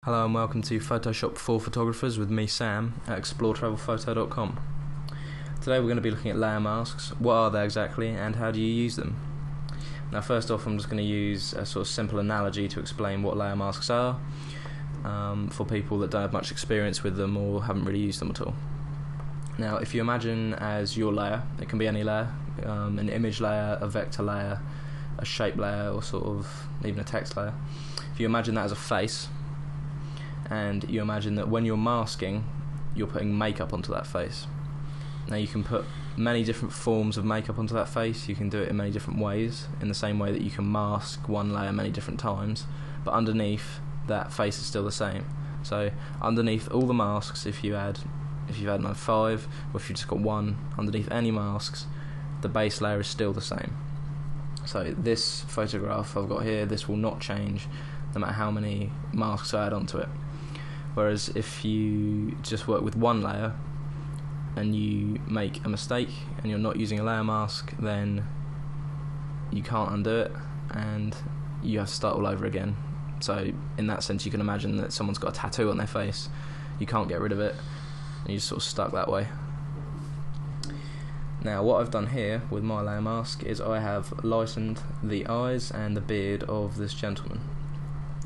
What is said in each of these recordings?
Hello and welcome to Photoshop for Photographers with me, Sam, at exploretravelphoto.com. Today we're going to be looking at layer masks. What are they exactly and how do you use them? Now first off, I'm just going to use a sort of simple analogy to explain what layer masks are for people that don't have much experience with them or haven't really used them at all. Now if you imagine as your layer, it can be any layer, an image layer, a vector layer, a shape layer, or sort of even a text layer. If you imagine that as a face, and you imagine that when you're masking, you're putting makeup onto that face. Now you can put many different forms of makeup onto that face, you can do it in many different ways, in the same way that you can mask one layer many different times, but underneath that face is still the same. So underneath all the masks, if you've had 5, or if you've just got one, underneath any masks, the base layer is still the same. So this photograph I've got here, this will not change no matter how many masks I add onto it. Whereas if you just work with one layer and you make a mistake and you're not using a layer mask, then you can't undo it and you have to start all over again. So in that sense you can imagine that someone's got a tattoo on their face, you can't get rid of it and you're sort of stuck that way. Now what I've done here with my layer mask is I have lightened the eyes and the beard of this gentleman,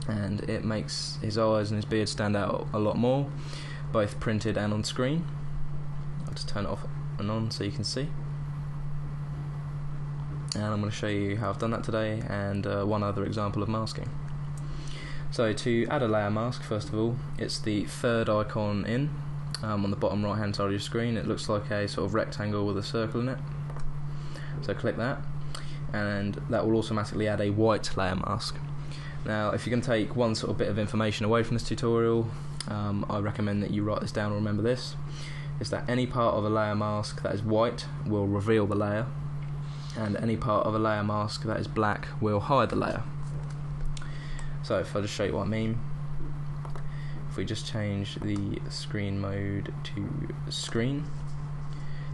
and it makes his eyes and his beard stand out a lot more, both printed and on screen. I'll just turn it off and on so you can see, and I'm going to show you how I've done that today and one other example of masking. So to add a layer mask, first of all, it's the third icon in on the bottom right hand side of your screen. It looks like a sort of rectangle with a circle in it, so click that and that will automatically add a white layer mask. Now if you're going to take one sort of bit of information away from this tutorial, I recommend that you write this down or remember this, is that any part of a layer mask that is white will reveal the layer, and any part of a layer mask that is black will hide the layer. So if I just show you what I mean, if we just change the screen mode to screen,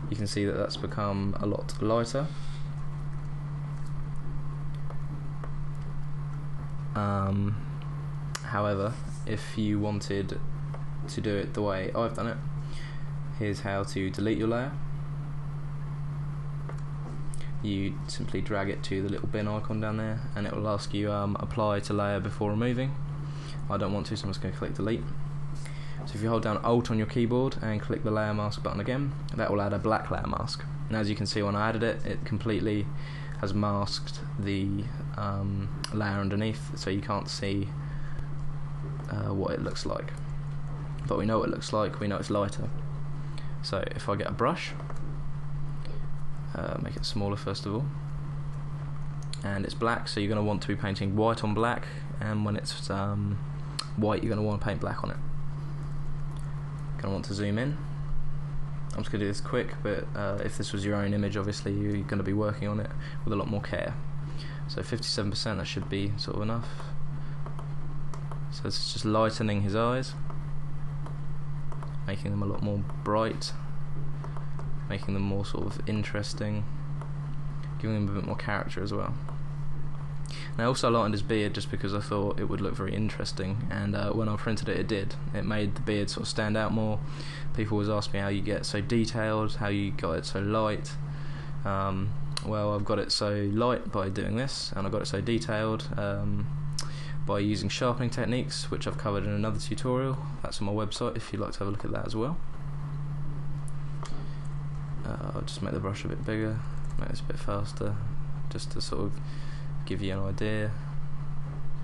you can see that that's become a lot lighter. However, if you wanted to do it the way I've done it, here's how to delete your layer. You simply drag it to the little bin icon down there and it will ask you apply to layer before removing. I don't want to, so I'm just going to click delete. So if you hold down Alt on your keyboard and click the layer mask button again, that will add a black layer mask. And as you can see, when I added it, it completely has masked the layer underneath, so you can't see what it looks like. But we know what it looks like, we know it's lighter. So if I get a brush, make it smaller first of all, and it's black, so you're going to want to be painting white on black, and when it's white you're going to want to paint black on it. Going to want to zoom in. I'm just going to do this quick, but if this was your own image, obviously you're going to be working on it with a lot more care. So 57%, that should be sort of enough. So this is just lightening his eyes, making them a lot more bright, making them more sort of interesting, giving them a bit more character as well. Now I also lightened his beard just because I thought it would look very interesting, and when I printed it, it did. It made the beard sort of stand out more. People always ask me how you get so detailed, how you got it so light. Well, I've got it so light by doing this, and I got it so detailed by using sharpening techniques, which I've covered in another tutorial. That's on my website if you'd like to have a look at that as well. I'll just make the brush a bit bigger, make this a bit faster, just to sort of give you an idea.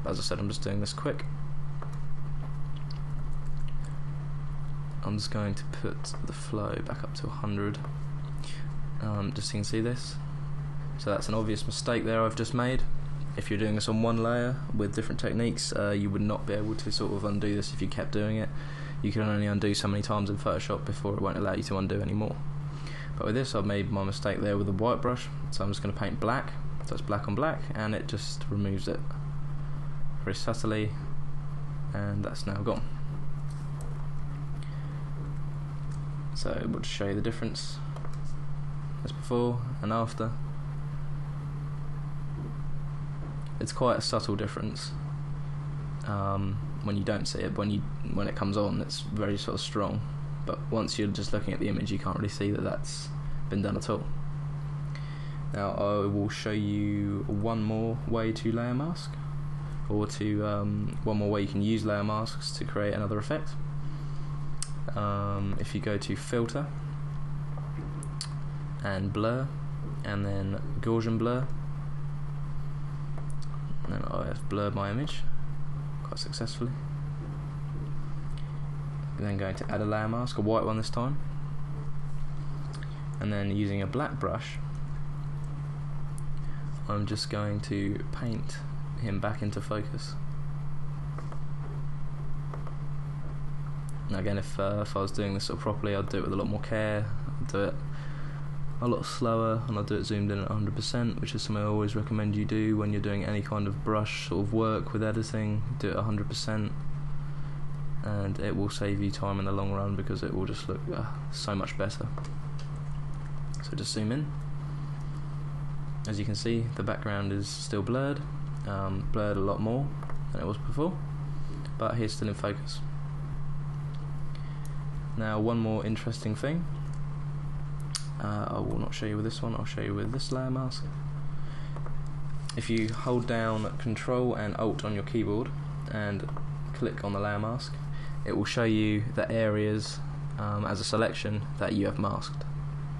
As I said, I'm just doing this quick. I'm just going to put the flow back up to 100, just so you can see this. So that's an obvious mistake there I've just made. If you're doing this on one layer with different techniques, you would not be able to sort of undo this if you kept doing it. You can only undo so many times in Photoshop before it won't allow you to undo anymore. But with this, I've made my mistake there with a white brush, so I'm just going to paint black. So it's black on black, and it just removes it very subtly, and that's now gone. So we'll just show you the difference as before and after. It's quite a subtle difference. when you don't see it. But when it comes on, it's very sort of strong. But once you're just looking at the image, you can't really see that that's been done at all. Now I will show you one more way to layer mask, or to one more way you can use layer masks to create another effect. If you go to Filter and Blur, and then Gaussian Blur, and then I have blurred my image quite successfully. I'm then going to add a layer mask, a white one this time, and then using a black brush, I'm just going to paint him back into focus. Now again, if I was doing this sort of properly, I'd do it with a lot more care, I'd do it a lot slower, and I'd do it zoomed in at 100%, which is something I always recommend you do when you're doing any kind of brush sort of work with editing. Do it 100%, and it will save you time in the long run, because it will just look so much better. So just zoom in. As you can see, the background is still blurred, blurred a lot more than it was before, but he's still in focus. Now one more interesting thing, I will not show you with this one, I'll show you with this layer mask. If you hold down Control and Alt on your keyboard and click on the layer mask, it will show you the areas as a selection that you have masked,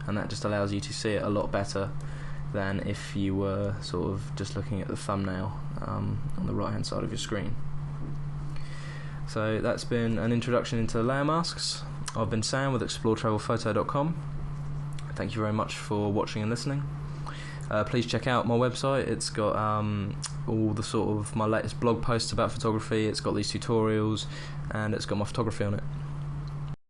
and that just allows you to see it a lot better than if you were sort of just looking at the thumbnail on the right hand side of your screen. So that's been an introduction into layer masks. I've been Sam with ExploreTravelPhoto.com. Thank you very much for watching and listening. Please check out my website. It's got all the sort of my latest blog posts about photography. It's got these tutorials, and it's got my photography on it.